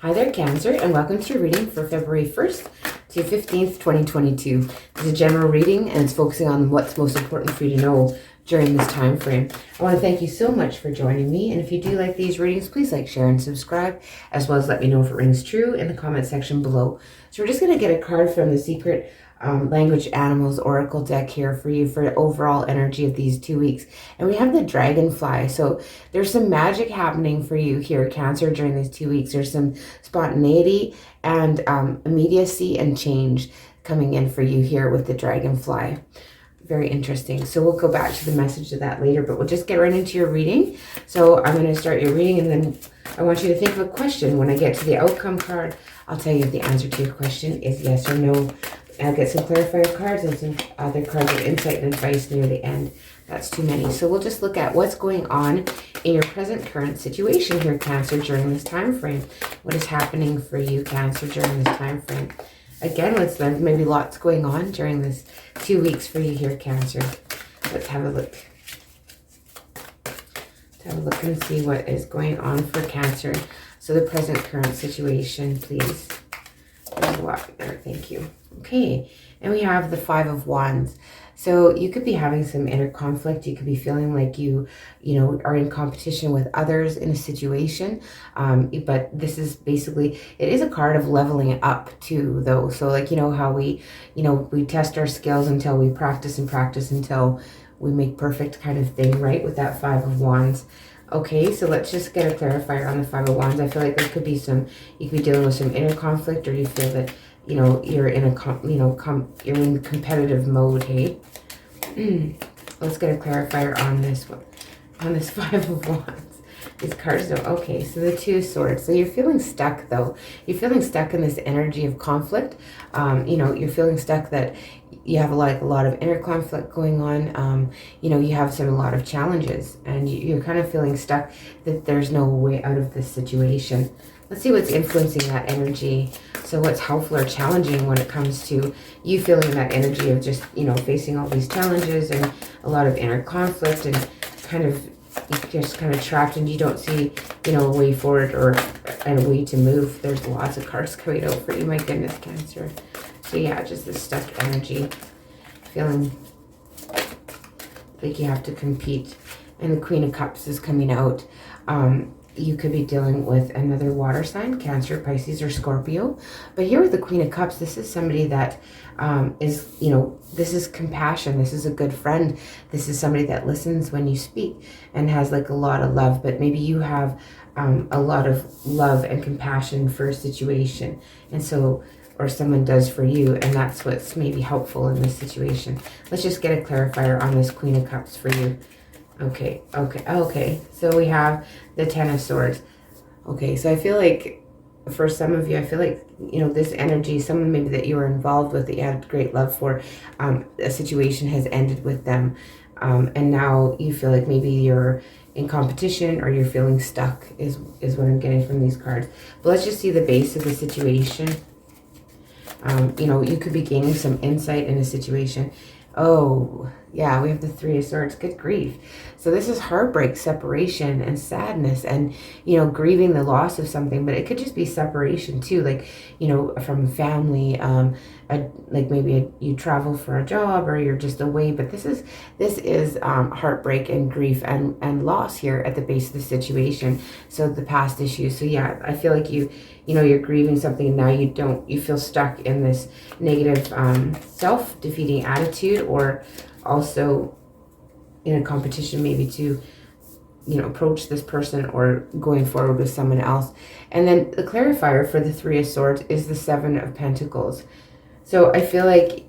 Hi there, Cancer, and welcome to your reading for February 1st to 15th, 2022. This is a general reading, and it's focusing on what's most important for you to know during this time frame. I want to thank you so much for joining me, and if you do like these readings, please like, share, and subscribe, as well as let me know if it rings true in the comment section below. So we're just going to get a card from the Secret Language Animals Oracle deck here for you for overall energy of these 2 weeks. And we have the dragonfly. So there's some magic happening for you here, Cancer, during these 2 weeks. There's some spontaneity and immediacy and change coming in for you here with the dragonfly. Very interesting. So we'll go back to the message of that later, but we'll just get right into your reading. So I'm going to start your reading, and then I want you to think of a question. When I get to the outcome card, I'll tell you if the answer to your question is yes or no. I'll get some clarifier cards and some other cards of insight and advice near the end. That's too many. So we'll just look at what's going on in your present current situation here, Cancer, during this time frame. What is happening for you, Cancer, during this time frame? Again, let's learn maybe lots going on during this 2 weeks for you here, Cancer. Let's have a look. Let's have a look and see what is going on for Cancer. So the present current situation, please. There, thank you. Okay, and we have the Five of Wands. So you could be having some inner conflict. You could be feeling like you are in competition with others in a situation. But this is basically, it is a card of leveling up too, though. So like, how we test our skills until we practice and practice until we make perfect kind of thing, right? With that Five of Wands. Okay, so let's just get a clarifier on the Five of Wands. I feel like there could be you could be dealing with some inner conflict, or you feel that, you're in you're in competitive mode, hey? Let's get a clarifier on this one, on this Five of Wands. These cards don't, okay, so the Two of Swords. So you're feeling stuck, though. You're feeling stuck in this energy of conflict. You're feeling stuck that you have a lot of inner conflict going on. You have a lot of challenges, and you're kind of feeling stuck that there's no way out of this situation. Let's see what's influencing that energy. So what's helpful or challenging when it comes to you feeling that energy of just, facing all these challenges and a lot of inner conflict, and you're just kind of trapped, and you don't see, a way forward or a way to move. There's lots of cards coming out for you. My goodness, Cancer. So yeah, just this stuck energy, feeling like you have to compete. And the Queen of Cups is coming out. You could be dealing with another water sign, Cancer, Pisces, or Scorpio. But here with the Queen of Cups, this is somebody that is, this is compassion. This is a good friend. This is somebody that listens when you speak and has like a lot of love. But maybe you have a lot of love and compassion for a situation. And so, or someone does for you, and that's what's maybe helpful in this situation. Let's just get a clarifier on this Queen of Cups for you. Okay. So we have the Ten of Swords. Okay, so I feel like for some of you, I feel like, this energy, someone maybe that you were involved with, that you had great love for, a situation has ended with them. And now you feel like maybe you're in competition, or you're feeling stuck is what I'm getting from these cards. But let's just see the base of the situation. You could be gaining some insight in a situation. Oh, yeah, we have the Three of Swords. Good grief. So this is heartbreak, separation, and sadness, and, grieving the loss of something. But it could just be separation, too, like, from family, like maybe you travel for a job, or you're just away. But this is heartbreak and grief and loss here at the base of the situation. So the past issues. So yeah, I feel like you're grieving something, and now you feel stuck in this negative self-defeating attitude, or also in a competition maybe to approach this person or going forward with someone else. And then the clarifier for the Three of Swords is the Seven of Pentacles. So I feel like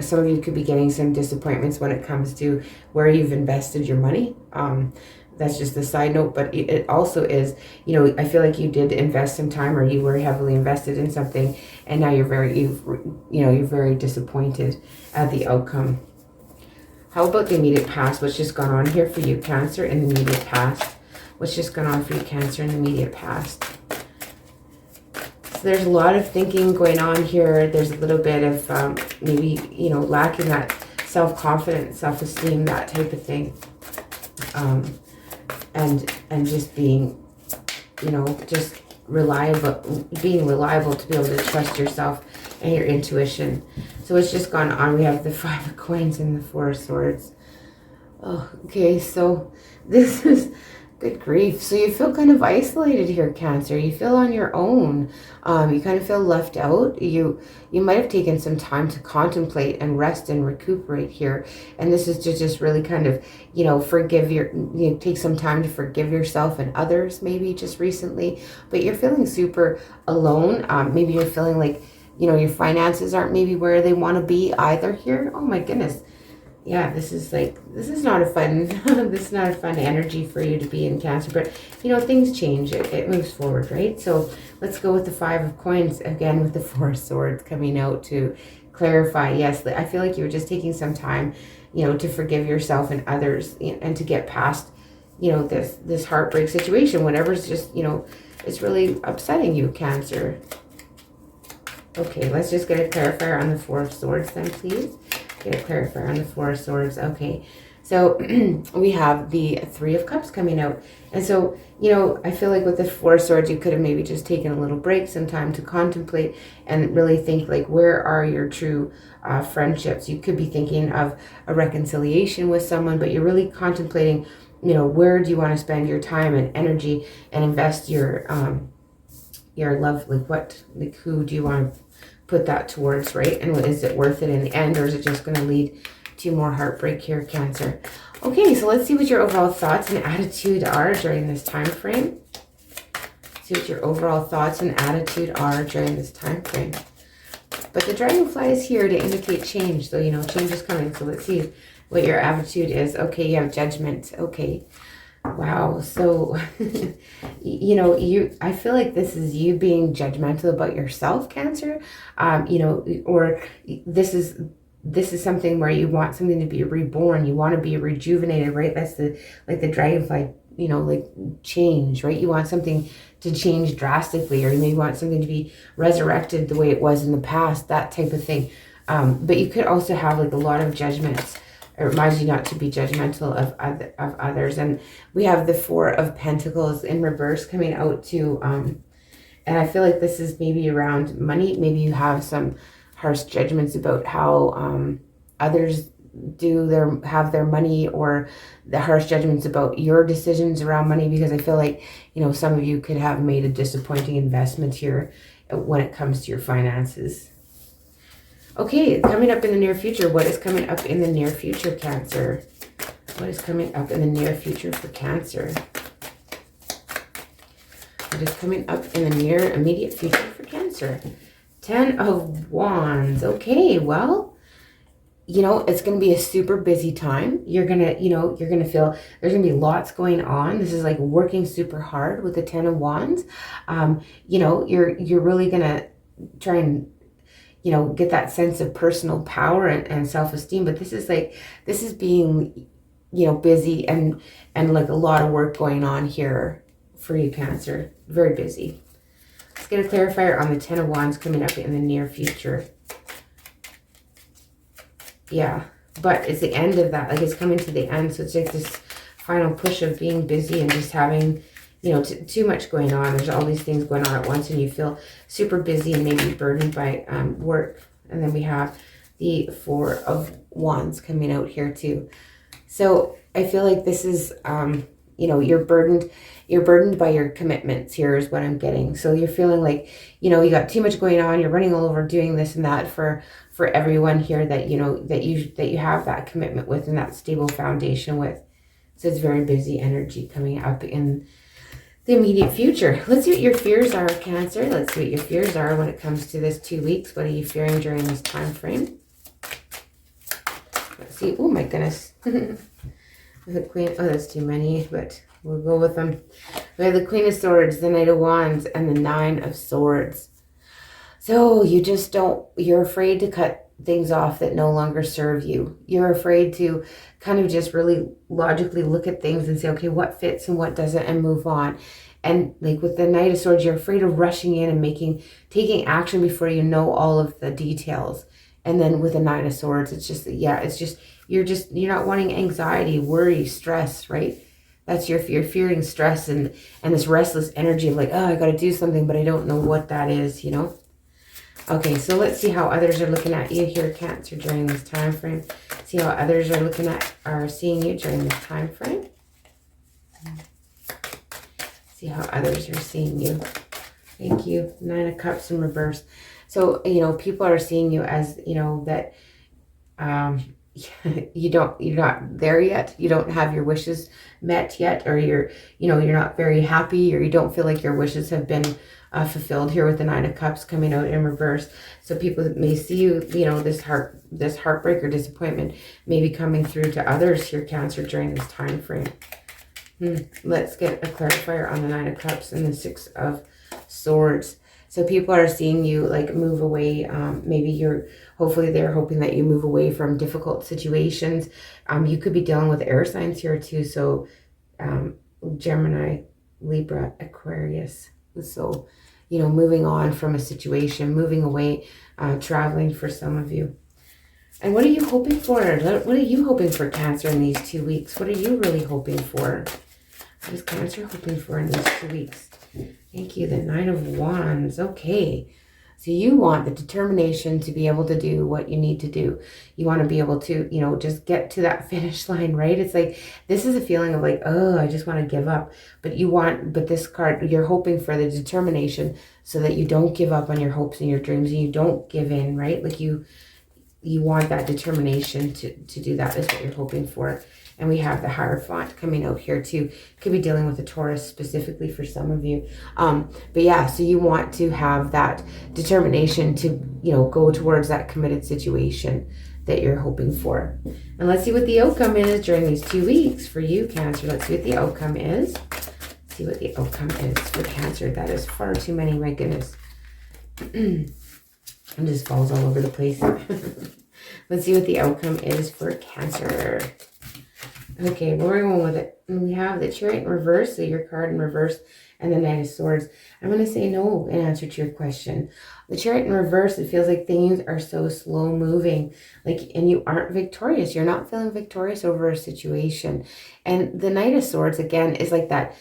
some of you could be getting some disappointments when it comes to where you've invested your money. That's just a side note, but it also is, I feel like you did invest some time, or you were heavily invested in something, and now you're very disappointed at the outcome. How about the immediate past? What's just gone on here for you, Cancer, in the immediate past? What's just gone on for you, Cancer, in the immediate past? So there's a lot of thinking going on here. There's a little bit of maybe, lacking that self-confidence, self-esteem, that type of thing. And just being, just being reliable to be able to trust yourself and your intuition. So it's just gone on. We have the 5 of Coins and the 4 of Swords. Oh, okay, so this is good grief. So you feel kind of isolated here, Cancer. You feel on your own. You kind of feel left out. You might have taken some time to contemplate and rest and recuperate here. And this is to just really kind of, take some time to forgive yourself and others, maybe just recently. But you're feeling super alone. Maybe you're feeling like, your finances aren't maybe where they want to be either here. Oh my goodness. Yeah, this is not a fun, this is not a fun energy for you to be in, Cancer, but things change, it moves forward, right? So let's go with the 5 of Coins again with the 4 of Swords coming out to clarify. Yes, I feel like you were just taking some time, to forgive yourself and others and to get past, this heartbreak situation, whatever's just, it's really upsetting you, Cancer. Okay, let's just get a clarifier on the 4 of Swords then, please. Get a clarifier on the 4 of Swords. Okay, so we have the 3 of Cups coming out. And so, I feel like with the 4 of Swords, you could have maybe just taken a little break, some time to contemplate and really think, like, where are your true friendships? You could be thinking of a reconciliation with someone, but you're really contemplating, where do you want to spend your time and energy and invest your love? Like, who do you want to put that towards, right? And is it worth it in the end, or is it just going to lead to more heartbreak here, Cancer? Okay, so let's see what your overall thoughts and attitude are during this time frame. See what your overall thoughts and attitude are during this time frame. But the dragonfly is here to indicate change, so change is coming. So let's see what your attitude is. Okay, you have Judgment. Okay. Wow. So, I feel like this is you being judgmental about yourself, Cancer, or this is something where you want something to be reborn. You want to be rejuvenated, right? That's the dragonfly, like change, right? You want something to change drastically, or you may want something to be resurrected the way it was in the past, that type of thing. But you could also have like a lot of judgments. It reminds you not to be judgmental of others. And we have the 4 of Pentacles in reverse coming out too. And I feel like this is maybe around money. Maybe you have some harsh judgments about how others have their money, or the harsh judgments about your decisions around money, because I feel like, some of you could have made a disappointing investment here when it comes to your finances. Okay, coming up in the near future. What is coming up in the near future, Cancer? What is coming up in the near future for Cancer? What is coming up in the near immediate future for Cancer? 10 of Wands. Okay, well, it's going to be a super busy time. You're going to feel there's going to be lots going on. This is like working super hard with the 10 of Wands. You're really going to try and get that sense of personal power and self-esteem. But this is being, busy and like a lot of work going on here for you, Cancer. Very busy. Let's get a clarifier on the 10 of Wands coming up in the near future. Yeah, but it's the end of that. Like, it's coming to the end. So it's like this final push of being busy and just having, too much going on. There's all these things going on at once, and you feel super busy and maybe burdened by work. And then we have the 4 of Wands coming out here too. So I feel like this is, you're burdened by your commitments here is what I'm getting. So you're feeling like, you got too much going on. You're running all over doing this and that for everyone here that, that you have that commitment with and that stable foundation with. So it's very busy energy coming up in the immediate future. Let's see what your fears are, Cancer. Let's see what your fears are when it comes to this 2 weeks. What are you fearing during this time frame? Let's see. Oh my goodness. The Queen. Oh, that's too many, but we'll go with them. We have the Queen of Swords, the Knight of Wands, and the 9 of Swords. So you're afraid to cut things off that no longer serve you. You're afraid to kind of just really logically look at things and say, okay, what fits and what doesn't, and move on. And like with the Knight of Swords, you're afraid of rushing in and taking action before you know all of the details. And then with the 9 of Swords, it's just, you're not wanting anxiety, worry, stress, right? That's you're fearing stress and this restless energy of like, oh, I got to do something, but I don't know what that is, you know? Okay, so let's see how others are looking at you here, Cancer, during this time frame. See how others are seeing you during this time frame. See how others are seeing you. Thank you. 9 of Cups in reverse. So, you know, people are seeing you as, you know, that you're not there yet. You don't have your wishes met yet, or you're not very happy, or you don't feel like your wishes have been fulfilled here with the 9 of Cups coming out in reverse. So people may see you, you know, this heartbreak or disappointment may be coming through to others here, Cancer, during this time frame. Let's get a clarifier on the 9 of Cups and the 6 of Swords. So people are seeing you like move away. Hopefully they're hoping that you move away from difficult situations. You could be dealing with air signs here too. So Gemini, Libra, Aquarius. So, you know, moving on from a situation, moving away, traveling for some of you. And what are you hoping for? What are you hoping for, Cancer, in these 2 weeks? What are you really hoping for? What is Cancer hoping for in these 2 weeks? Thank you. The 9 of Wands. Okay. So you want the determination to be able to do what you need to do. You want to be able to, you know, just get to that finish line, right? It's like, this is a feeling of like, oh, I just want to give up. But this card, you're hoping for the determination so that you don't give up on your hopes and your dreams, and you don't give in, right? Like you want that determination to do that is what you're hoping for. And we have the Hierophant coming out here too. Could be dealing with a Taurus specifically for some of you. But yeah, so you want to have that determination to, you know, go towards that committed situation that you're hoping for. And let's see what the outcome is during these 2 weeks for you, Cancer. Let's see what the outcome is. Let's see what the outcome is for Cancer. That is far too many, my goodness. It just falls all over the place. Let's see what the outcome is for Cancer. Okay, we're going with it. And we have the Chariot in reverse, so your card in reverse, and the Knight of Swords. I'm going to say no in answer to your question. The Chariot in reverse, it feels like things are so slow moving, and you aren't victorious. You're not feeling victorious over a situation. And the Knight of Swords, again, is like that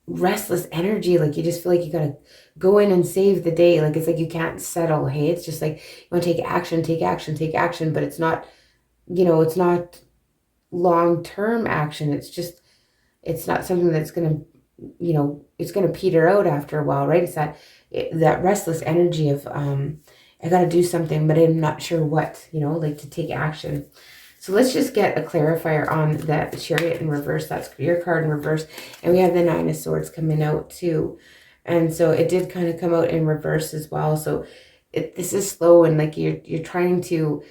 restless energy. Like you just feel like you got to go in and save the day. Like it's like you can't settle. Hey, it's just like you want to take action, but it's not, you know, it's not long-term action. It's not something that's going to, you know, it's going to peter out after a while, right? It's that restless energy of I got to do something, but I'm not sure what, you know, like to take action. So let's just get a clarifier on that Chariot in reverse. That's your card in reverse. And we have the 9 of Swords coming out too. And so it did kind of come out in reverse as well. So this is slow, and like you're trying to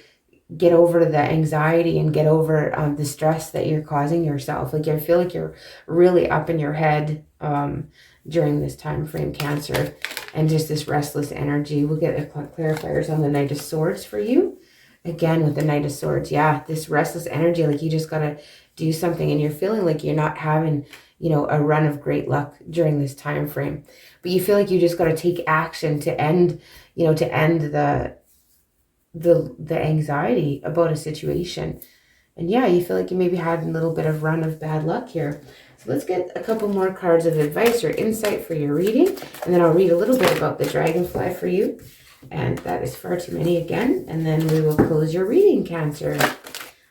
get over the anxiety and get over the stress that you're causing yourself. Like I feel like you're really up in your head during this time frame, Cancer, and just this restless energy. We'll get clarifiers on the Knight of Swords for you. Again, with the Knight of Swords, yeah, this restless energy, like you just got to do something, and you're feeling like you're not having, you know, a run of great luck during this time frame. But you feel like you just got to take action to end, you know, to end the anxiety about a situation. And yeah, you feel like you maybe had a little bit of run of bad luck here. So let's get a couple more cards of advice or insight for your reading, and then I'll read a little bit about the dragonfly for you. And that is far too many again, and then we will close your reading, Cancer.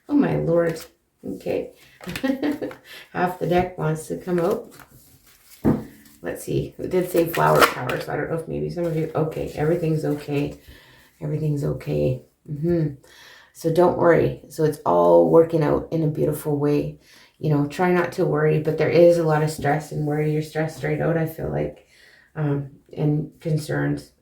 Oh my lord. Okay. Half the deck wants to come out. Let's see. It did say flower power, so I don't know if maybe some of you... Okay, everything's okay. Everything's okay. So don't worry. So it's all working out in a beautiful way. You know, try not to worry, but there is a lot of stress and worry. You're stressed straight out, I feel like, and concerns.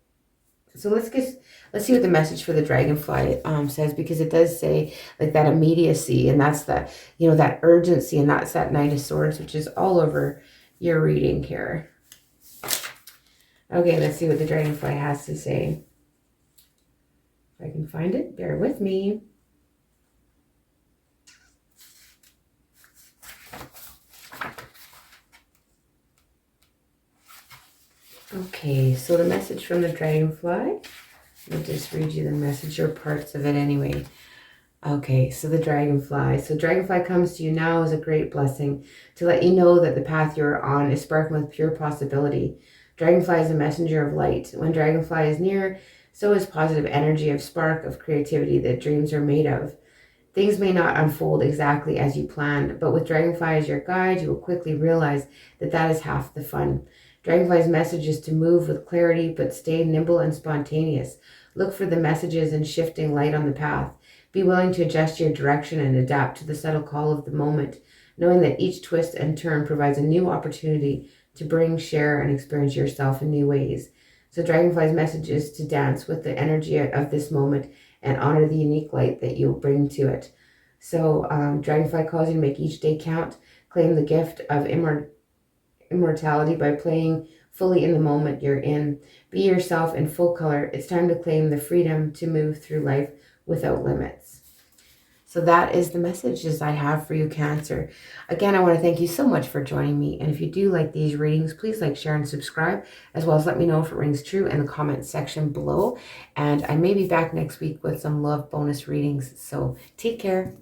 So let's see what the message for the dragonfly says, because it does say like that immediacy, and that's the, you know, that urgency, and that's that Knight of Swords, which is all over your reading here. Okay, let's see what the dragonfly has to say. If I can find it, bear with me. Okay, so the message from the dragonfly, I'll just read you the message or parts of it anyway. Okay, so the dragonfly. So dragonfly comes to you now as a great blessing to let you know that the path you're on is sparkling with pure possibility. Dragonfly is a messenger of light. When dragonfly is near, so is positive energy of spark of creativity that dreams are made of. Things may not unfold exactly as you planned, but with Dragonfly as your guide, you will quickly realize that that is half the fun. Dragonfly's message is to move with clarity, but stay nimble and spontaneous. Look for the messages and shifting light on the path. Be willing to adjust your direction and adapt to the subtle call of the moment, knowing that each twist and turn provides a new opportunity to bring, share, and experience yourself in new ways. So, Dragonfly's message is to dance with the energy of this moment and honor the unique light that you'll bring to it. So, Dragonfly calls you to make each day count, claim the gift of immortality by playing fully in the moment you're in. Be yourself in full color. It's time to claim the freedom to move through life without limits. So that is the messages I have for you, Cancer. Again, I want to thank you so much for joining me. And if you do like these readings, please like, share, and subscribe, as well as let me know if it rings true in the comment section below. And I may be back next week with some love bonus readings. So take care.